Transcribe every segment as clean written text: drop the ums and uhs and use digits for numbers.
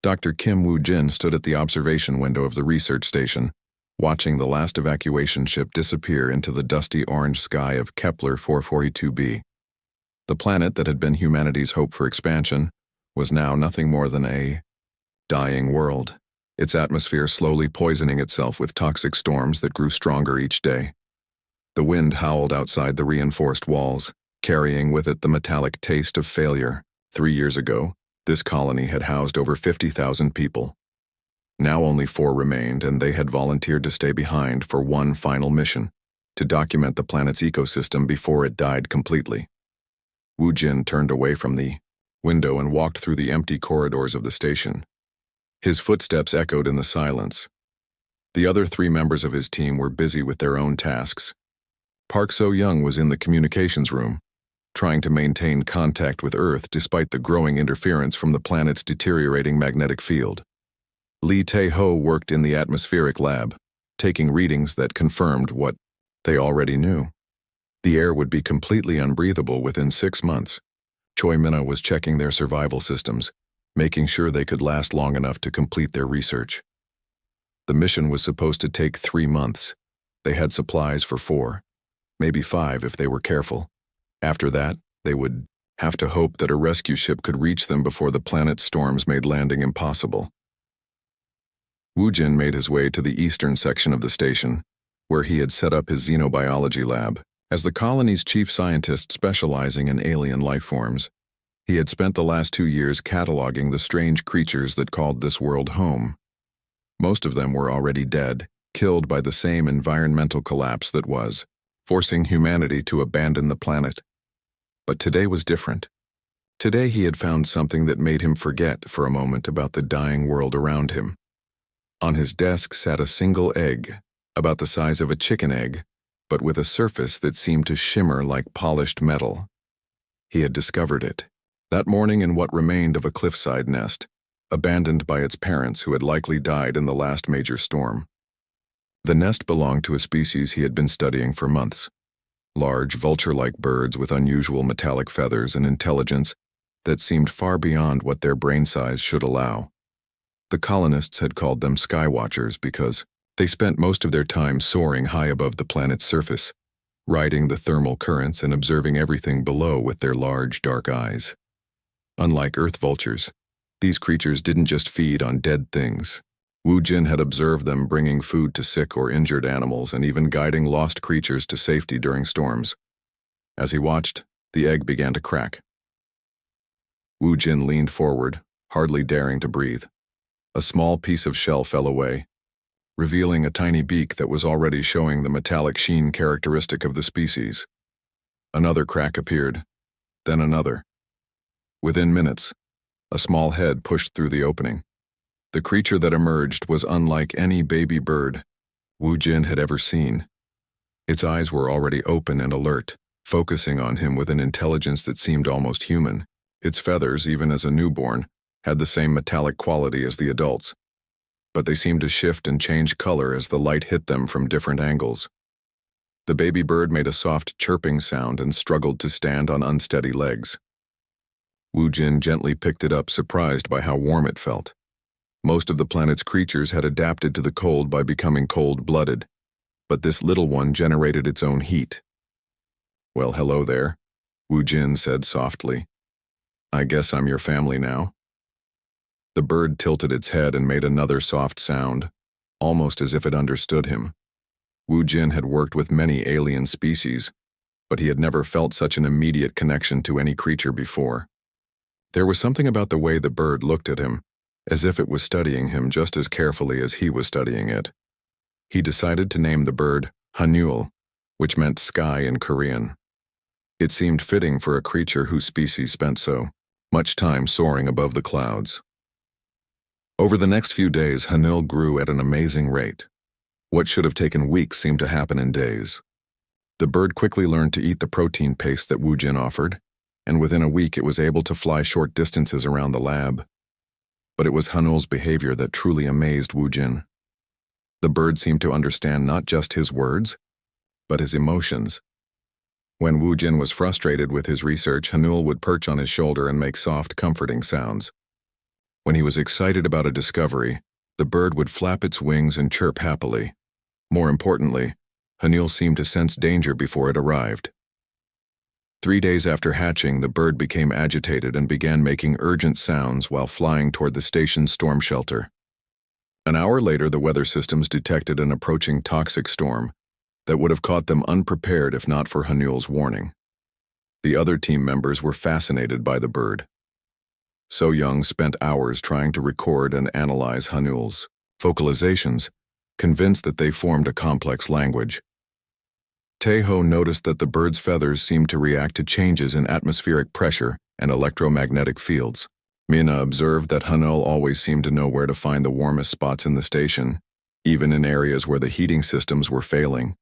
Dr. Kim Woo-jin stood at the observation window of the research station, watching the last evacuation ship disappear into the dusty orange sky of Kepler 442b. The planet that had been humanity's hope for expansion was now nothing more than a dying world, its atmosphere slowly poisoning itself with toxic storms that grew stronger each day. The wind howled outside the reinforced walls, carrying with it the metallic taste of failure. 3 years ago, this colony had housed over 50,000 people. Now only 4 remained, and they had volunteered to stay behind for one final mission, to document the planet's ecosystem before it died completely. Woo-jin turned away from the window and walked through the empty corridors of the station. His footsteps echoed in the silence. The other 3 members of his team were busy with their own tasks. Park So-young was in the communications room, trying to maintain contact with Earth despite the growing interference from the planet's deteriorating magnetic field. Lee Tae-ho worked in the atmospheric lab, taking readings that confirmed what they already knew. The air would be completely unbreathable within 6 months. Choi Minna was checking their survival systems, making sure they could last long enough to complete their research. The mission was supposed to take 3 months. They had supplies for 4, maybe 5 if they were careful. After that, they would have to hope that a rescue ship could reach them before the planet's storms made landing impossible. Woo-jin made his way to the eastern section of the station, where he had set up his xenobiology lab. As the colony's chief scientist specializing in alien life forms, he had spent the last 2 years cataloging the strange creatures that called this world home. Most of them were already dead, killed by the same environmental collapse that was forcing humanity to abandon the planet. But today was different. Today he had found something that made him forget for a moment about the dying world around him. On his desk sat a single egg, about the size of a chicken egg, but with a surface that seemed to shimmer like polished metal. He had discovered it that morning in what remained of a cliffside nest, abandoned by its parents who had likely died in the last major storm. The nest belonged to a species he had been studying for months. Large, vulture-like birds with unusual metallic feathers and intelligence that seemed far beyond what their brain size should allow. The colonists had called them skywatchers because they spent most of their time soaring high above the planet's surface, riding the thermal currents and observing everything below with their large, dark eyes. Unlike Earth vultures, these creatures didn't just feed on dead things. Woo-jin had observed them bringing food to sick or injured animals and even guiding lost creatures to safety during storms. As he watched, the egg began to crack. Woo-jin leaned forward, hardly daring to breathe. A small piece of shell fell away, revealing a tiny beak that was already showing the metallic sheen characteristic of the species. Another crack appeared, then another. Within minutes, a small head pushed through the opening. The creature that emerged was unlike any baby bird Woo-jin had ever seen. Its eyes were already open and alert, focusing on him with an intelligence that seemed almost human. Its feathers, even as a newborn, had the same metallic quality as the adults, but they seemed to shift and change color as the light hit them from different angles. The baby bird made a soft chirping sound and struggled to stand on unsteady legs. Woo-jin gently picked it up, surprised by how warm it felt. Most of the planet's creatures had adapted to the cold by becoming cold-blooded, but this little one generated its own heat. "Well, hello there," Woo-jin said softly. "I guess I'm your family now." The bird tilted its head and made another soft sound, almost as if it understood him. Woo-jin had worked with many alien species, but he had never felt such an immediate connection to any creature before. There was something about the way the bird looked at him, as if it was studying him just as carefully as he was studying it. He decided to name the bird Hanyul, which meant sky in Korean. It seemed fitting for a creature whose species spent so much time soaring above the clouds. Over the next few days, Hanyul grew at an amazing rate. What should have taken weeks seemed to happen in days. The bird quickly learned to eat the protein paste that Woo-jin offered, and within a week it was able to fly short distances around the lab. But it was Hanyul's behavior that truly amazed Woo-jin. The bird seemed to understand not just his words, but his emotions. When Woo-jin was frustrated with his research, Hanyul would perch on his shoulder and make soft, comforting sounds. When he was excited about a discovery, the bird would flap its wings and chirp happily. More importantly, Hanul seemed to sense danger before it arrived. 3 days after hatching, the bird became agitated and began making urgent sounds while flying toward the station's storm shelter. An hour later, the weather systems detected an approaching toxic storm that would have caught them unprepared if not for Hanul's warning. The other team members were fascinated by the bird. So Young spent hours trying to record and analyze Hanul's vocalizations, convinced that they formed a complex language. Taeho noticed that the bird's feathers seemed to react to changes in atmospheric pressure and electromagnetic fields. Mina observed that Hanul always seemed to know where to find the warmest spots in the station, even in areas where the heating systems were failing.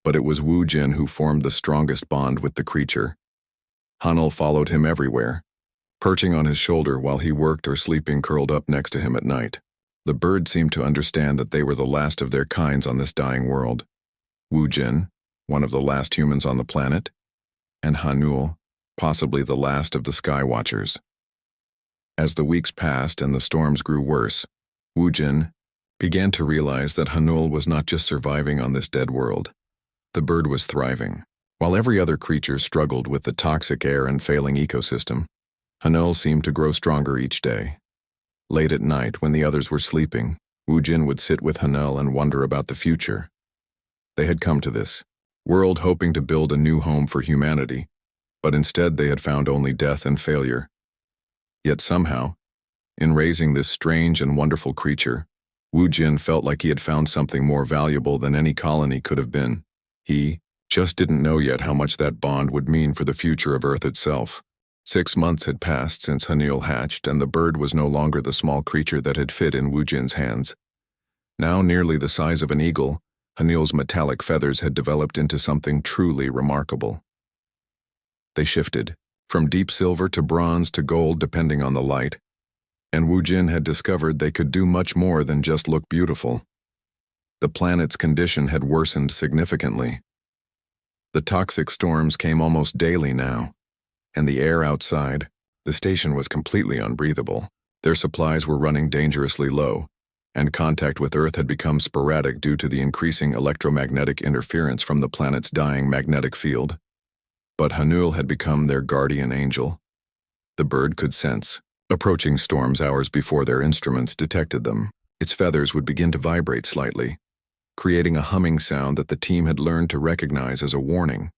But it was Wu Jin who formed the strongest bond with the creature. Hanul followed him everywhere, perching on his shoulder while he worked or sleeping curled up next to him at night. The bird seemed to understand that they were the last of their kinds on this dying world. Wu Jin, one of the last humans on the planet, and Hanul, possibly the last of the Sky Watchers. As the weeks passed and the storms grew worse, Wu Jin began to realize that Hanul was not just surviving on this dead world. The bird was thriving. While every other creature struggled with the toxic air and failing ecosystem, Hanul seemed to grow stronger each day. Late at night, when the others were sleeping, Wu Jin would sit with Hanul and wonder about the future. They had come to this world hoping to build a new home for humanity, but instead they had found only death and failure. Yet somehow, in raising this strange and wonderful creature, Wu Jin felt like he had found something more valuable than any colony could have been. He just didn't know yet how much that bond would mean for the future of Earth itself. 6 months had passed since Hanul hatched, and the bird was no longer the small creature that had fit in Wu Jin's hands. Now nearly the size of an eagle, Hanul's metallic feathers had developed into something truly remarkable. They shifted, from deep silver to bronze to gold depending on the light, and Wu Jin had discovered they could do much more than just look beautiful. The planet's condition had worsened significantly. The toxic storms came almost daily now, and the air outside, the station was completely unbreathable. Their supplies were running dangerously low, and contact with Earth had become sporadic due to the increasing electromagnetic interference from the planet's dying magnetic field. But Hanul had become their guardian angel. The bird could sense approaching storms hours before their instruments detected them. Its feathers would begin to vibrate slightly, creating a humming sound that the team had learned to recognize as a warning.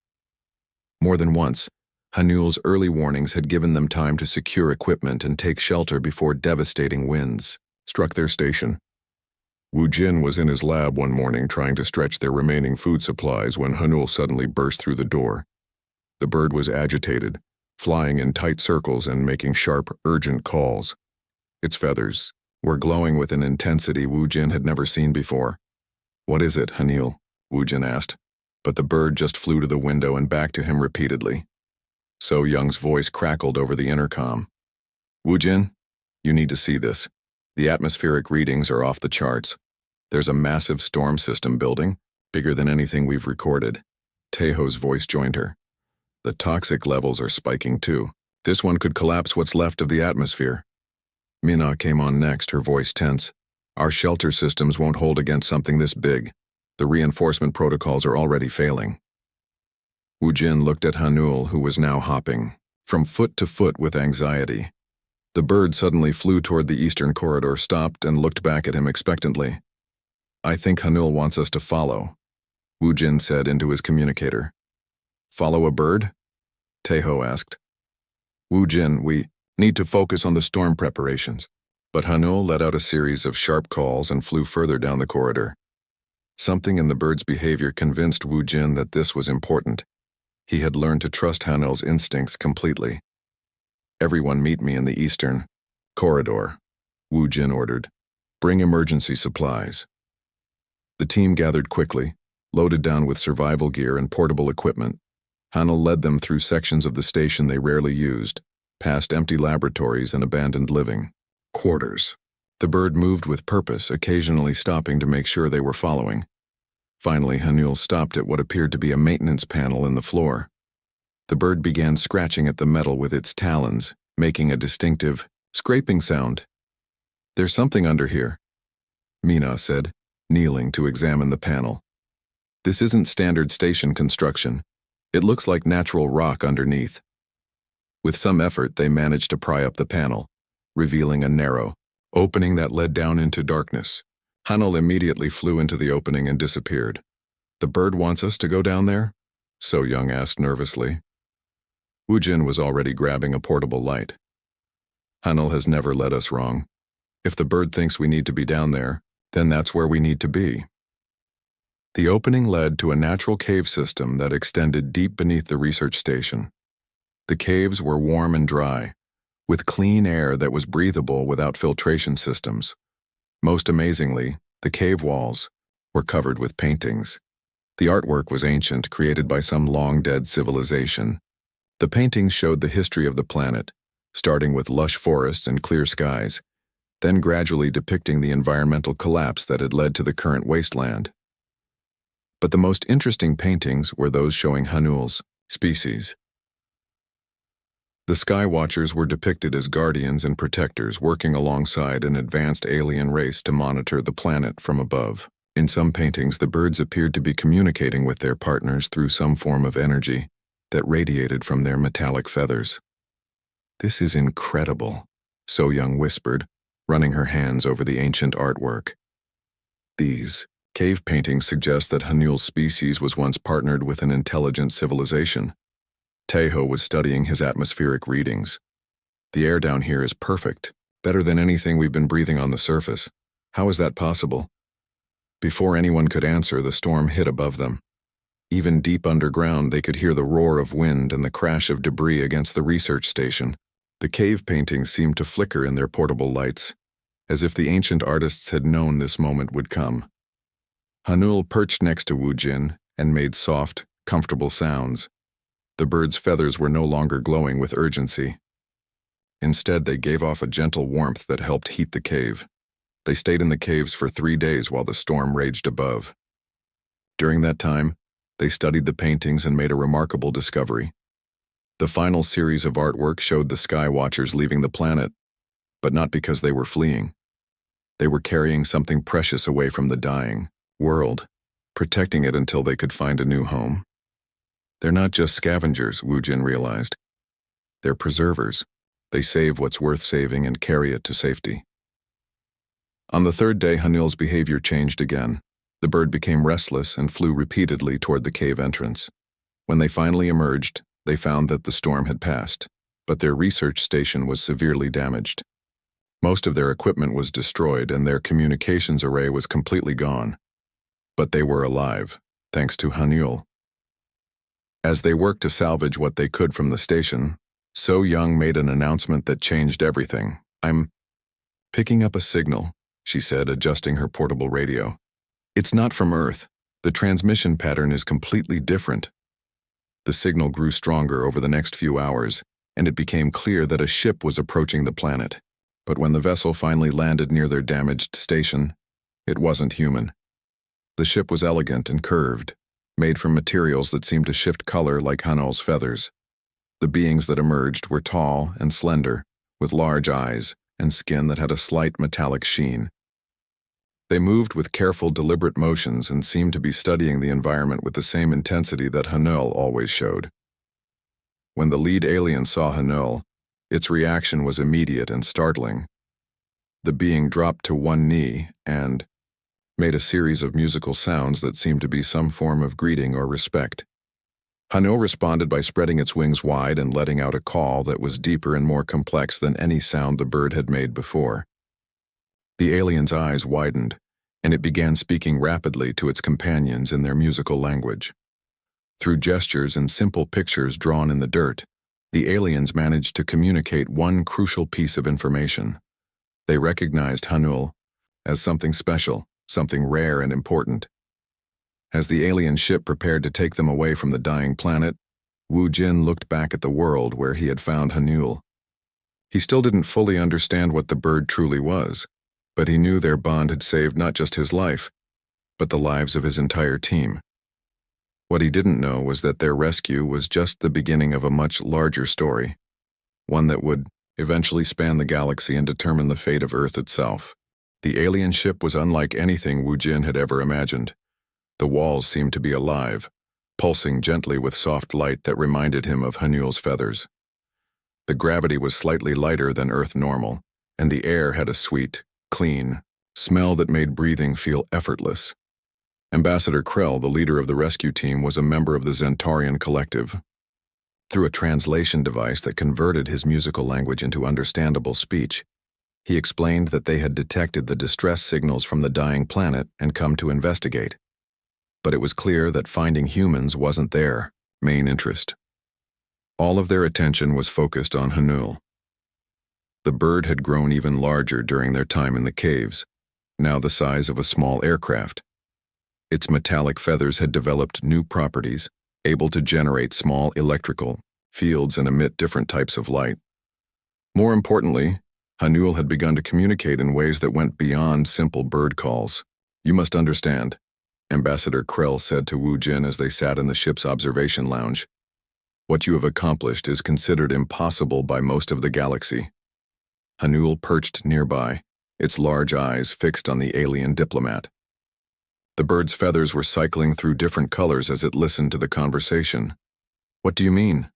More than once, Hanul's early warnings had given them time to secure equipment and take shelter before devastating winds struck their station. Wu Jin was in his lab one morning trying to stretch their remaining food supplies when Hanul suddenly burst through the door. The bird was agitated, flying in tight circles and making sharp, urgent calls. Its feathers were glowing with an intensity Wu Jin had never seen before. "What is it, Hanul?" Wu Jin asked, but the bird just flew to the window and back to him repeatedly. So Young's voice crackled over the intercom. "Wu Jin, you need to see this. The atmospheric readings are off the charts. There's a massive storm system building, bigger than anything we've recorded." Taeho's voice joined her. "The toxic levels are spiking too. This one could collapse what's left of the atmosphere." Mina came on next, her voice tense. "Our shelter systems won't hold against something this big. The reinforcement protocols are already failing." Wu Jin looked at Hanul, who was now hopping from foot to foot with anxiety. The bird suddenly flew toward the eastern corridor, stopped, and looked back at him expectantly. "I think Hanul wants us to follow," Wu Jin said into his communicator. "Follow a bird?" Taeho asked. "Wu Jin, we need to focus on the storm preparations." But Hanul let out a series of sharp calls and flew further down the corridor. Something in the bird's behavior convinced Wu Jin that this was important. He had learned to trust Hanul's instincts completely. "Everyone meet me in the eastern corridor," Wu Jin ordered. "Bring emergency supplies." The team gathered quickly, loaded down with survival gear and portable equipment. Hanul led them through sections of the station they rarely used, past empty laboratories and abandoned living quarters. The bird moved with purpose, occasionally stopping to make sure they were following. Finally, Hanul stopped at what appeared to be a maintenance panel in the floor. The bird began scratching at the metal with its talons, making a distinctive scraping sound There's something under here, Mina said, kneeling to examine the panel. This isn't standard station construction. It looks like natural rock underneath. With some effort, they managed to pry up the panel, revealing a narrow opening that led down into darkness. Hanul immediately flew into the opening and disappeared. The bird wants us to go down there? So Young asked nervously. Wu Jin was already grabbing a portable light. Hanul has never led us wrong. If the bird thinks we need to be down there, then that's where we need to be. The opening led to a natural cave system that extended deep beneath the research station. The caves were warm and dry, with clean air that was breathable without filtration systems. Most amazingly, the cave walls were covered with paintings. The artwork was ancient, created by some long-dead civilization. The paintings showed the history of the planet, starting with lush forests and clear skies, then gradually depicting the environmental collapse that had led to the current wasteland. But the most interesting paintings were those showing Hanul's species. The Sky Watchers were depicted as guardians and protectors working alongside an advanced alien race to monitor the planet from above. In some paintings, the birds appeared to be communicating with their partners through some form of energy that radiated from their metallic feathers. This is incredible, So Young whispered, running her hands over the ancient artwork. These cave paintings suggest that Hanul's species was once partnered with an intelligent civilization. Teho was studying his atmospheric readings. The air down here is perfect, better than anything we've been breathing on the surface. How is that possible? Before anyone could answer, the storm hit above them. Even deep underground, they could hear the roar of wind and the crash of debris against the research station. The cave paintings seemed to flicker in their portable lights, as if the ancient artists had known this moment would come. Hanul perched next to Wu Jin and made soft, comfortable sounds. The bird's feathers were no longer glowing with urgency. Instead, they gave off a gentle warmth that helped heat the cave. They stayed in the caves for 3 days while the storm raged above. During that time, they studied the paintings and made a remarkable discovery. The final series of artwork showed the Sky Watchers leaving the planet, but not because they were fleeing. They were carrying something precious away from the dying world, protecting it until they could find a new home. They're not just scavengers, Wu Jin realized. They're preservers. They save what's worth saving and carry it to safety. On the 3rd day, Hanul's behavior changed again. The bird became restless and flew repeatedly toward the cave entrance. When they finally emerged, they found that the storm had passed, but their research station was severely damaged. Most of their equipment was destroyed and their communications array was completely gone. But they were alive, thanks to Hanul. As they worked to salvage what they could from the station, So Young made an announcement that changed everything. "I'm picking up a signal," she said, adjusting her portable radio. "It's not from Earth. The transmission pattern is completely different." The signal grew stronger over the next few hours, and it became clear that a ship was approaching the planet. But when the vessel finally landed near their damaged station, it wasn't human. The ship was elegant and curved, made from materials that seemed to shift color like Hanul's feathers. The beings that emerged were tall and slender, with large eyes and skin that had a slight metallic sheen. They moved with careful, deliberate motions and seemed to be studying the environment with the same intensity that Hanul always showed. When the lead alien saw Hanul, its reaction was immediate and startling. The being dropped to one knee and made a series of musical sounds that seemed to be some form of greeting or respect. Hanul responded by spreading its wings wide and letting out a call that was deeper and more complex than any sound the bird had made before. The alien's eyes widened, and it began speaking rapidly to its companions in their musical language. Through gestures and simple pictures drawn in the dirt, the aliens managed to communicate one crucial piece of information. They recognized Hanul as something special, something rare and important. As the alien ship prepared to take them away from the dying planet, Wu Jin looked back at the world where he had found Hanul. He still didn't fully understand what the bird truly was, but he knew their bond had saved not just his life, but the lives of his entire team. What he didn't know was that their rescue was just the beginning of a much larger story, one that would eventually span the galaxy and determine the fate of Earth itself. The alien ship was unlike anything Wu Jin had ever imagined. The walls seemed to be alive, pulsing gently with soft light that reminded him of Hanul's feathers. The gravity was slightly lighter than Earth normal, and the air had a sweet, clean smell that made breathing feel effortless. Ambassador Krell, the leader of the rescue team, was a member of the Zentaurian collective. Through a translation device that converted his musical language into understandable speech, he explained that they had detected the distress signals from the dying planet and come to investigate. But it was clear that finding humans wasn't their main interest. All of their attention was focused on Hanul. The bird had grown even larger during their time in the caves, now the size of a small aircraft. Its metallic feathers had developed new properties, able to generate small electrical fields and emit different types of light. More importantly, Hanul had begun to communicate in ways that went beyond simple bird calls. "You must understand," Ambassador Krell said to Wu Jin as they sat in the ship's observation lounge. "What you have accomplished is considered impossible by most of the galaxy." Hanul perched nearby, its large eyes fixed on the alien diplomat. The bird's feathers were cycling through different colors as it listened to the conversation. "What do you mean?"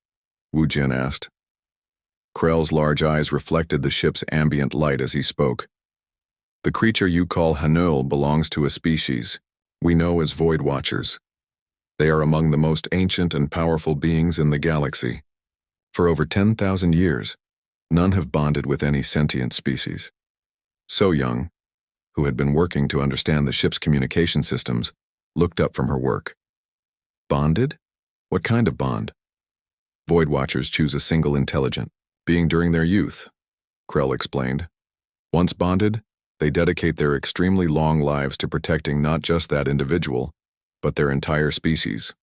Wu Jin asked. Krell's large eyes reflected the ship's ambient light as he spoke. "The creature you call Hanul belongs to a species we know as Void Watchers. They are among the most ancient and powerful beings in the galaxy. For over 10,000 years, none have bonded with any sentient species." So Young, who had been working to understand the ship's communication systems, looked up from her work. "Bonded? What kind of bond?" "Void Watchers choose a single intelligent being during their youth," Krell explained. "Once bonded, they dedicate their extremely long lives to protecting not just that individual, but their entire species.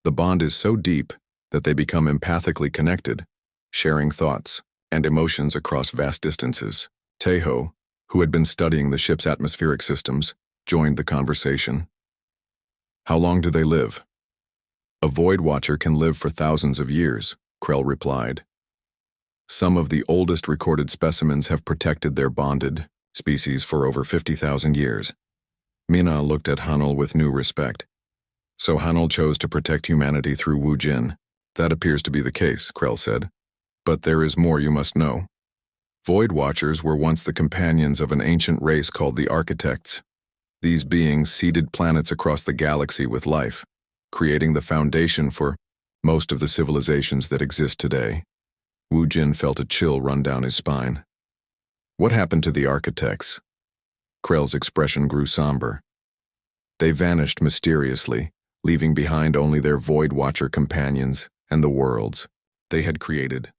The bond is so deep that they become empathically connected, sharing thoughts and emotions across vast distances." Teho, who had been studying the ship's atmospheric systems, joined the conversation. "How long do they live?" "A Void Watcher can live for thousands of years," Krell replied. "Some of the oldest recorded specimens have protected their bonded species for over 50,000 years. Mina looked at Hanul with new respect. "So Hanul chose to protect humanity through Wu Jin." "That appears to be the case," Krell said. "But there is more you must know. Void Watchers were once the companions of an ancient race called the Architects. These beings seeded planets across the galaxy with life, creating the foundation for most of the civilizations that exist today." Wu Jin felt a chill run down his spine. "What happened to the Architects?" Krell's expression grew somber. "They vanished mysteriously, leaving behind only their Void Watcher companions and the worlds they had created.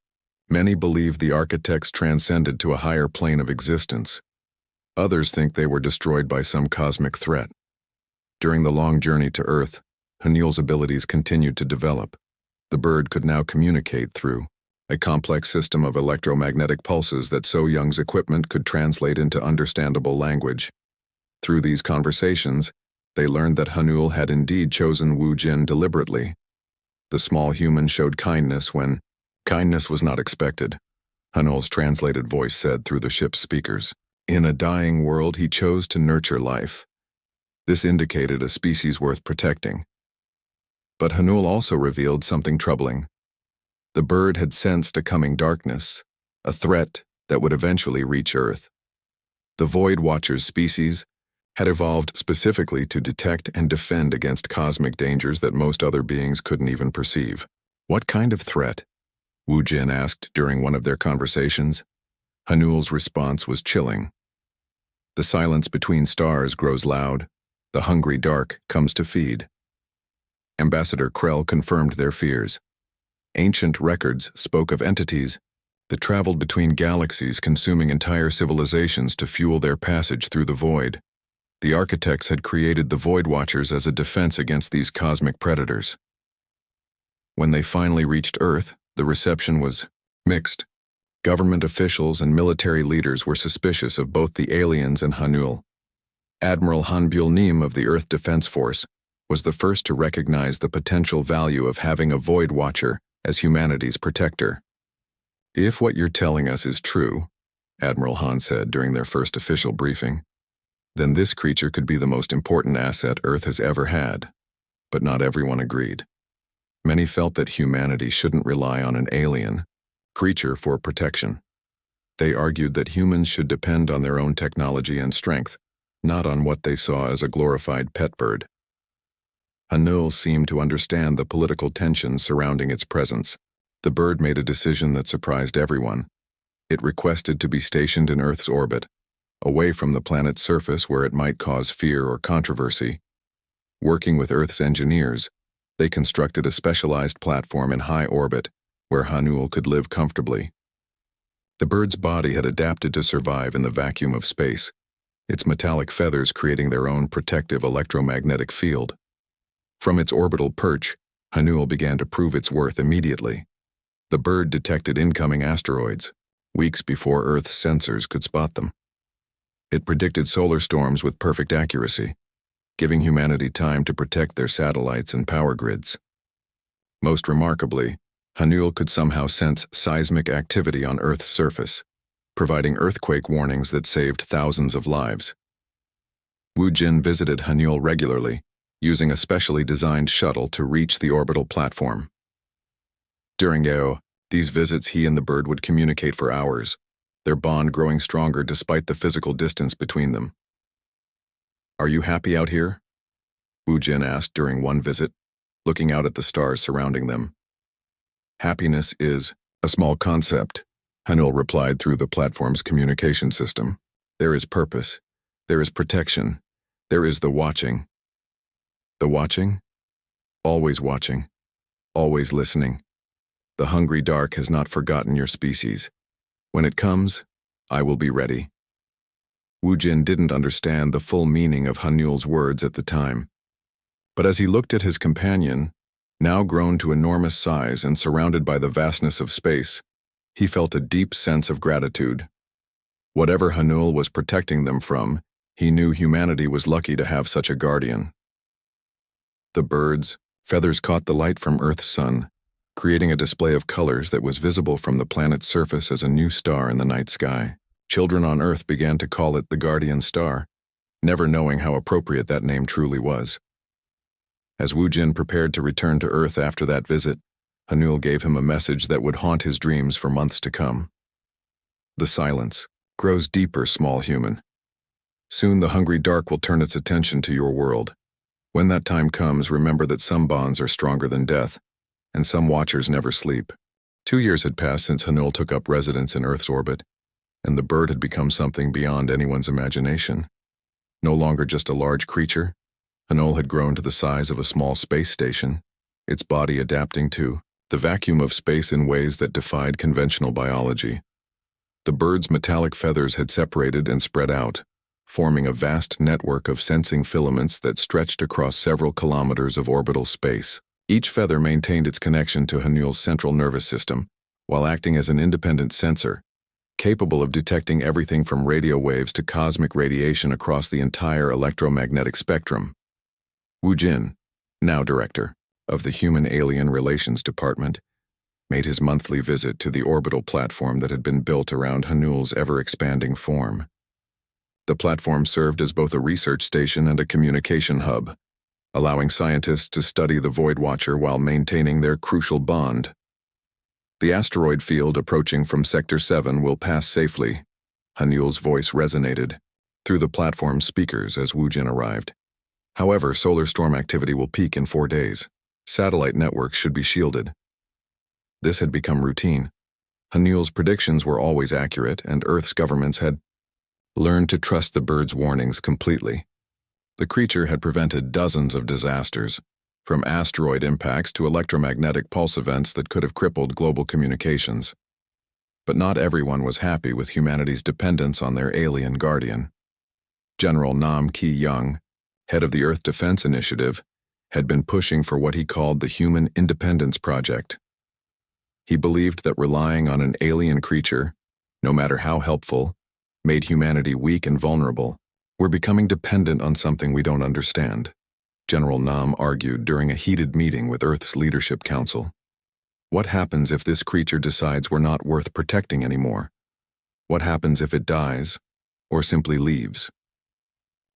Many believe the Architects transcended to a higher plane of existence. Others think they were destroyed by some cosmic threat. During the long journey to Earth, Hanul's abilities continued to develop. The bird could now communicate through a complex system of electromagnetic pulses that So Young's equipment could translate into understandable language. Through these conversations, they learned that Hanul had indeed chosen Wu Jin deliberately. The small human showed kindness when kindness was not expected, Hanul's translated voice said through the ship's speakers. In a dying world, he chose to nurture life. This indicated a species worth protecting. But Hanul also revealed something troubling. The bird had sensed a coming darkness, a threat that would eventually reach Earth. The Void Watchers species had evolved specifically to detect and defend against cosmic dangers that most other beings couldn't even perceive. "What kind of threat?" Wu Jin asked during one of their conversations. Hanul's response was chilling. "The silence between stars grows loud. The hungry dark comes to feed." Ambassador Krell confirmed their fears. Ancient records spoke of entities that traveled between galaxies, consuming entire civilizations to fuel their passage through the void. The Architects had created the Void Watchers as a defense against these cosmic predators. When they finally reached Earth, the reception was mixed. Government officials and military leaders were suspicious of both the aliens and Hanul. Admiral Hanbul Nim of the Earth Defense Force was the first to recognize the potential value of having a Void Watcher as humanity's protector. If what you're telling us is true, Admiral Han said during their first official briefing, then this creature could be the most important asset Earth has ever had. But not everyone agreed. Many felt that humanity shouldn't rely on an alien creature for protection. They argued that humans should depend on their own technology and strength, not on what they saw as a glorified pet bird. Hanul seemed to understand the political tension surrounding its presence. The bird made a decision that surprised everyone. It requested to be stationed in Earth's orbit, away from the planet's surface where it might cause fear or controversy. Working with Earth's engineers, they constructed a specialized platform in high orbit where Hanul could live comfortably. The bird's body had adapted to survive in the vacuum of space, its metallic feathers creating their own protective electromagnetic field. From its orbital perch, Hanul began to prove its worth immediately. The bird detected incoming asteroids, weeks before Earth's sensors could spot them. It predicted solar storms with perfect accuracy, giving humanity time to protect their satellites and power grids. Most remarkably, Hanul could somehow sense seismic activity on Earth's surface, providing earthquake warnings that saved thousands of lives. Wu Jin visited Hanul regularly, using a specially designed shuttle to reach the orbital platform. During these visits, he and the bird would communicate for hours, their bond growing stronger despite the physical distance between them. "Are you happy out here?" Wu Jin asked during one visit, looking out at the stars surrounding them. "Happiness is a small concept," Hanul replied through the platform's communication system. "There is purpose, there is protection, there is the watching." "The watching?" "Always watching, always listening. The hungry dark has not forgotten your species. When it comes, I will be ready." Wu Jin didn't understand the full meaning of Hanul's words at the time. But as he looked at his companion, now grown to enormous size and surrounded by the vastness of space, he felt a deep sense of gratitude. Whatever Hanul was protecting them from, he knew humanity was lucky to have such a guardian. The bird's feathers caught the light from Earth's sun, creating a display of colors that was visible from the planet's surface as a new star in the night sky. Children on Earth began to call it the Guardian Star, never knowing how appropriate that name truly was. As Wu Jin prepared to return to Earth after that visit, Hanul gave him a message that would haunt his dreams for months to come. "The silence grows deeper, small human. Soon the hungry dark will turn its attention to your world. When that time comes, remember that some bonds are stronger than death, and some watchers never sleep." 2 years had passed since Hanul took up residence in Earth's orbit, and the bird had become something beyond anyone's imagination. No longer just a large creature, Hanul had grown to the size of a small space station, its body adapting to the vacuum of space in ways that defied conventional biology. The bird's metallic feathers had separated and spread out, forming a vast network of sensing filaments that stretched across several kilometers of orbital space. Each feather maintained its connection to Hanul's central nervous system, while acting as an independent sensor, capable of detecting everything from radio waves to cosmic radiation across the entire electromagnetic spectrum. Wu Jin, now director of the Human-Alien Relations Department, made his monthly visit to the orbital platform that had been built around Hanul's ever-expanding form. The platform served as both a research station and a communication hub, allowing scientists to study the Void Watcher while maintaining their crucial bond. "The asteroid field approaching from Sector 7 will pass safely," Hanul's voice resonated through the platform's speakers as Wu Jin arrived. "However, solar storm activity will peak in 4 days. Satellite networks should be shielded." This had become routine. Hanul's predictions were always accurate, and Earth's governments had learned to trust the bird's warnings completely. The creature had prevented dozens of disasters, from asteroid impacts to electromagnetic pulse events that could have crippled global communications. But not everyone was happy with humanity's dependence on their alien guardian. General Nam Ki-young, head of the Earth Defense Initiative, had been pushing for what he called the Human Independence Project. He believed that relying on an alien creature, no matter how helpful, made humanity weak and vulnerable. "We're becoming dependent on something we don't understand," General Nam argued during a heated meeting with Earth's Leadership Council. What happens if this creature decides we're not worth protecting anymore? What happens if it dies, or simply leaves?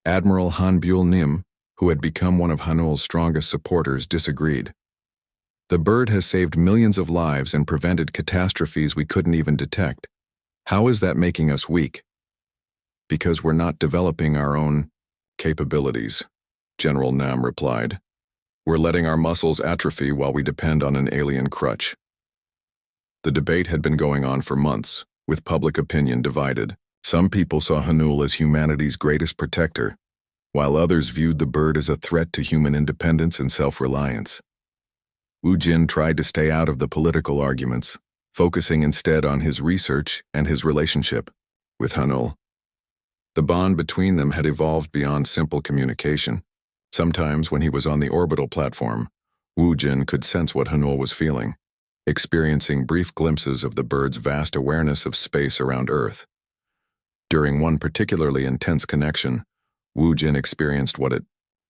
Admiral Han Buell-Nim, who had become one of Hanul's strongest supporters, disagreed. The bird has saved millions of lives and prevented catastrophes we couldn't even detect. How is that making us weak? Because we're not developing our own capabilities, General Nam replied. We're letting our muscles atrophy while we depend on an alien crutch. The debate had been going on for months, with public opinion divided. Some people saw Hanul as humanity's greatest protector, while others viewed the bird as a threat to human independence and self-reliance. Wu Jin tried to stay out of the political arguments, focusing instead on his research and his relationship with Hanul. The bond between them had evolved beyond simple communication. Sometimes when he was on the orbital platform, Wu Jin could sense what Hanul was feeling, experiencing brief glimpses of the bird's vast awareness of space around Earth. During one particularly intense connection, Wu Jin experienced what it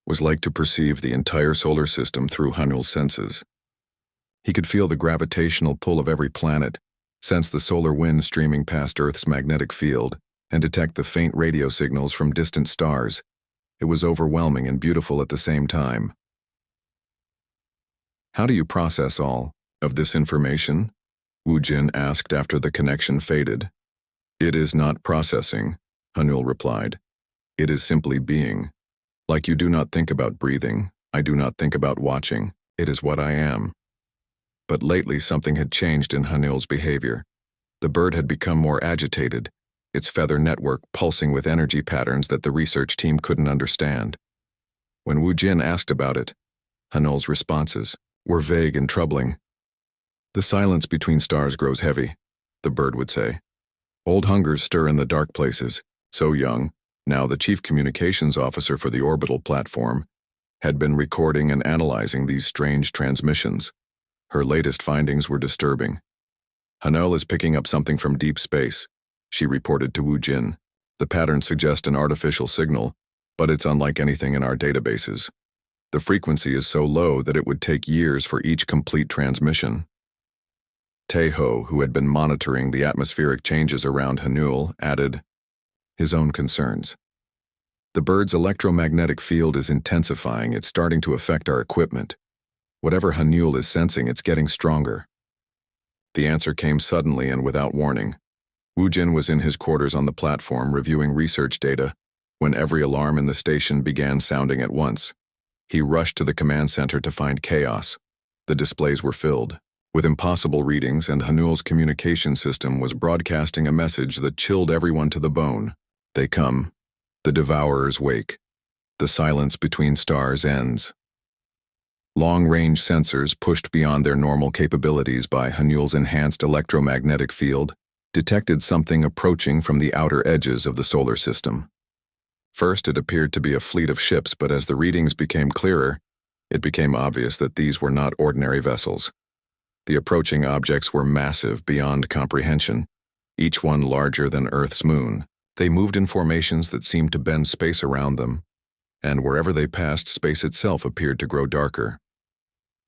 was like to perceive the entire solar system through Hanul's senses. He could feel the gravitational pull of every planet, sense the solar wind streaming past Earth's magnetic field, and detect the faint radio signals from distant stars. It was overwhelming and beautiful at the same time. How do you process all of this information? Wu Jin asked after the connection faded. It is not processing, Hanul replied. It is simply being. Like you do not think about breathing, I do not think about watching. It is what I am. But lately something had changed in Hanul's behavior. The bird had become more agitated, its feather network pulsing with energy patterns that the research team couldn't understand. When Wu Jin asked about it, Hanul's responses were vague and troubling. The silence between stars grows heavy, the bird would say. Old hungers stir in the dark places. So Young, now the chief communications officer for the orbital platform, had been recording and analyzing these strange transmissions. Her latest findings were disturbing. Hanul is picking up something from deep space, she reported to Wu Jin. The patterns suggest an artificial signal, but it's unlike anything in our databases. The frequency is so low that it would take years for each complete transmission. Taeho, who had been monitoring the atmospheric changes around Hanul, added his own concerns. The bird's electromagnetic field is intensifying. It's starting to affect our equipment. Whatever Hanul is sensing, it's getting stronger. The answer came suddenly and without warning. Wu Jin was in his quarters on the platform reviewing research data when every alarm in the station began sounding at once. He rushed to the command center to find chaos. The displays were filled with impossible readings, and Hanul's communication system was broadcasting a message that chilled everyone to the bone. They come. The devourers wake. The silence between stars ends. Long-range sensors, pushed beyond their normal capabilities by Hanul's enhanced electromagnetic field, detected something approaching from the outer edges of the solar system. First, it appeared to be a fleet of ships, but as the readings became clearer, it became obvious that these were not ordinary vessels. The approaching objects were massive beyond comprehension, each one larger than Earth's moon. They moved in formations that seemed to bend space around them, and wherever they passed, space itself appeared to grow darker.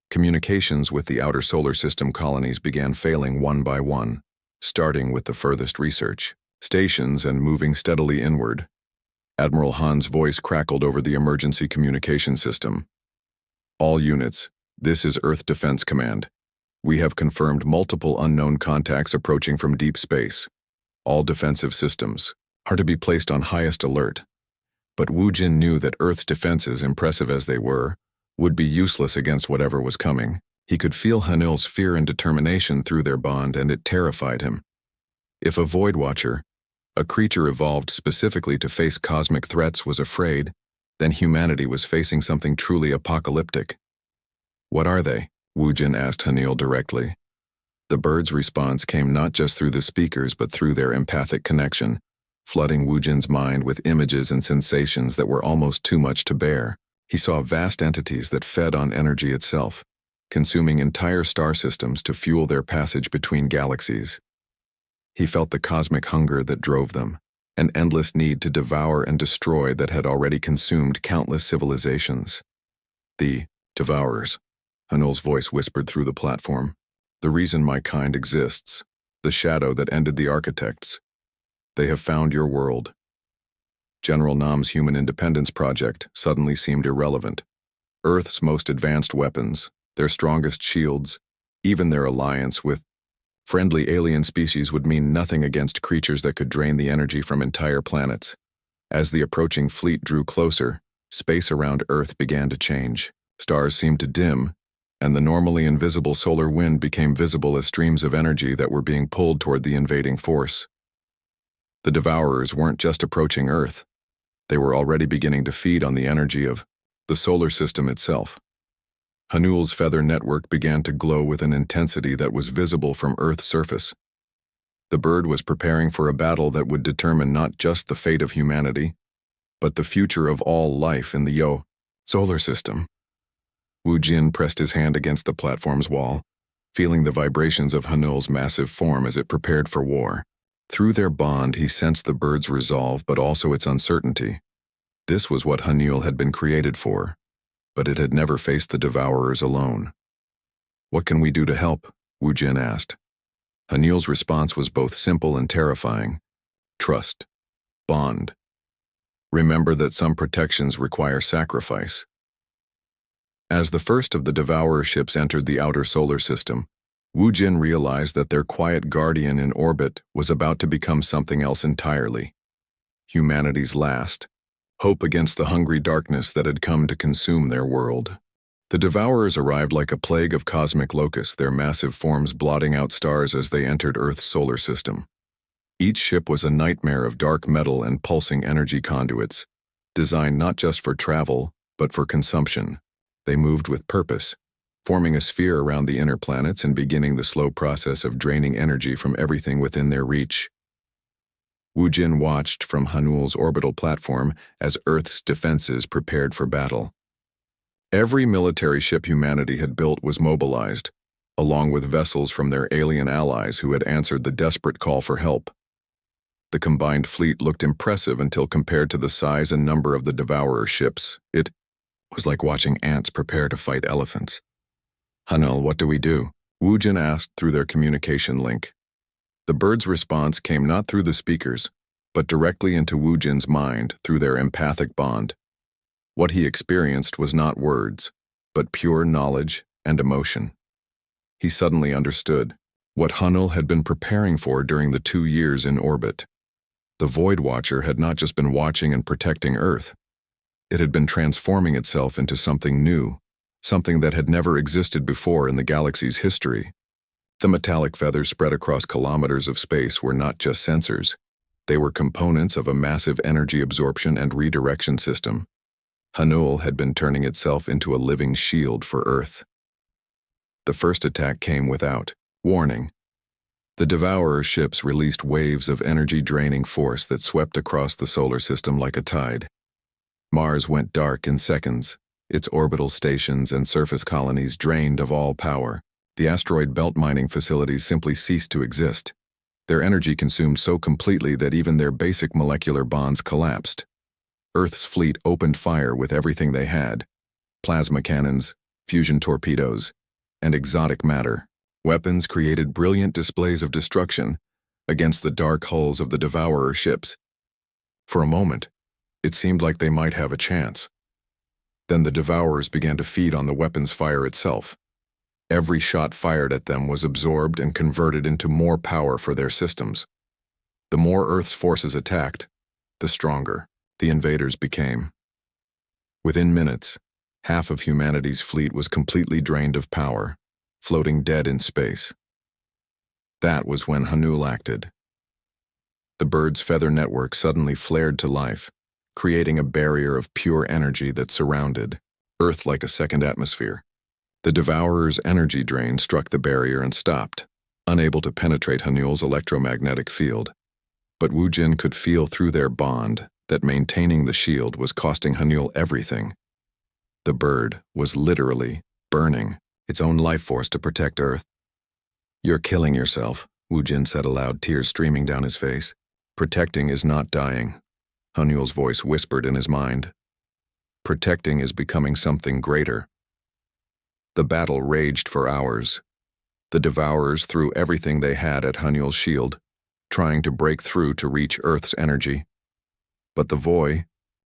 Communications with the outer solar system colonies began failing one by one, starting with the furthest research stations and moving steadily inward. Admiral Han's voice crackled over the emergency communication system. All units, this is Earth Defense Command. We have confirmed multiple unknown contacts approaching from deep space. All defensive systems are to be placed on highest alert. But Wu Jin knew that Earth's defenses, impressive as they were, would be useless against whatever was coming. He could feel Hanul's fear and determination through their bond, and it terrified him. If a Void Watcher, a creature evolved specifically to face cosmic threats, was afraid, then humanity was facing something truly apocalyptic. What are they? Wu Jin asked Hanul directly. The bird's response came not just through the speakers but through their empathic connection, flooding Wu Jin's mind with images and sensations that were almost too much to bear. He saw vast entities that fed on energy itself, consuming entire star systems to fuel their passage between galaxies. He felt the cosmic hunger that drove them, an endless need to devour and destroy that had already consumed countless civilizations. The devourers, Hanul's voice whispered through the platform. The reason my kind exists, the shadow that ended the architects. They have found your world. General Nam's Human Independence Project suddenly seemed irrelevant. Earth's most advanced weapons, their strongest shields, even their alliance with friendly alien species would mean nothing against creatures that could drain the energy from entire planets. As the approaching fleet drew closer, space around Earth began to change. Stars seemed to dim, and the normally invisible solar wind became visible as streams of energy that were being pulled toward the invading force. The Devourers weren't just approaching Earth. They were already beginning to feed on the energy of the solar system itself. Hanul's feather network began to glow with an intensity that was visible from Earth's surface. The bird was preparing for a battle that would determine not just the fate of humanity, but the future of all life in the solar system. Wu Jin pressed his hand against the platform's wall, feeling the vibrations of Hanul's massive form as it prepared for war. Through their bond, he sensed the bird's resolve but also its uncertainty. This was what Hanul had been created for, but it had never faced the Devourers alone. "What can we do to help?" Wu Jin asked. Hanul's response was both simple and terrifying. Trust. Bond. Remember that some protections require sacrifice. As the first of the Devourer ships entered the outer solar system, Wu Jin realized that their quiet guardian in orbit was about to become something else entirely. Humanity's last. Hope against the hungry darkness that had come to consume their world. The Devourers arrived like a plague of cosmic locusts, their massive forms blotting out stars as they entered Earth's solar system. Each ship was a nightmare of dark metal and pulsing energy conduits, designed not just for travel, but for consumption. They moved with purpose, forming a sphere around the inner planets and beginning the slow process of draining energy from everything within their reach. Wu Jin watched from Hanul's orbital platform as Earth's defenses prepared for battle. Every military ship humanity had built was mobilized, along with vessels from their alien allies who had answered the desperate call for help. The combined fleet looked impressive until compared to the size and number of the Devourer ships. It was like watching ants prepare to fight elephants. "Hanul, what do we do?" Wu Jin asked through their communication link. The bird's response came not through the speakers, but directly into Wu Jin's mind through their empathic bond. What he experienced was not words, but pure knowledge and emotion. He suddenly understood what Hanul had been preparing for during the 2 years in orbit. The Void Watcher had not just been watching and protecting Earth. It had been transforming itself into something new, something that had never existed before in the galaxy's history. The metallic feathers spread across kilometers of space were not just sensors. They were components of a massive energy absorption and redirection system. Hanul had been turning itself into a living shield for Earth. The first attack came without warning. The Devourer ships released waves of energy-draining force that swept across the solar system like a tide. Mars went dark in seconds, its orbital stations and surface colonies drained of all power. The asteroid belt mining facilities simply ceased to exist. Their energy consumed so completely that even their basic molecular bonds collapsed. Earth's fleet opened fire with everything they had: plasma cannons, fusion torpedoes, and exotic matter. Weapons created brilliant displays of destruction against the dark hulls of the Devourer ships. For a moment, it seemed like they might have a chance. Then the Devourers began to feed on the weapon's fire itself. Every shot fired at them was absorbed and converted into more power for their systems. The more Earth's forces attacked, the stronger the invaders became. Within minutes, half of humanity's fleet was completely drained of power, floating dead in space. That was when Hanul acted. The bird's feather network suddenly flared to life, creating a barrier of pure energy that surrounded Earth like a second atmosphere. The Devourer's energy drain struck the barrier and stopped, unable to penetrate Hanul's electromagnetic field. But Wu Jin could feel through their bond that maintaining the shield was costing Hanul everything. The bird was literally burning its own life force to protect Earth. "You're killing yourself," Wu Jin said aloud, tears streaming down his face. "Protecting is not dying," Hanul's voice whispered in his mind. "Protecting is becoming something greater." The battle raged for hours. The Devourers threw everything they had at Hunul's shield, trying to break through to reach Earth's energy. But the Voy,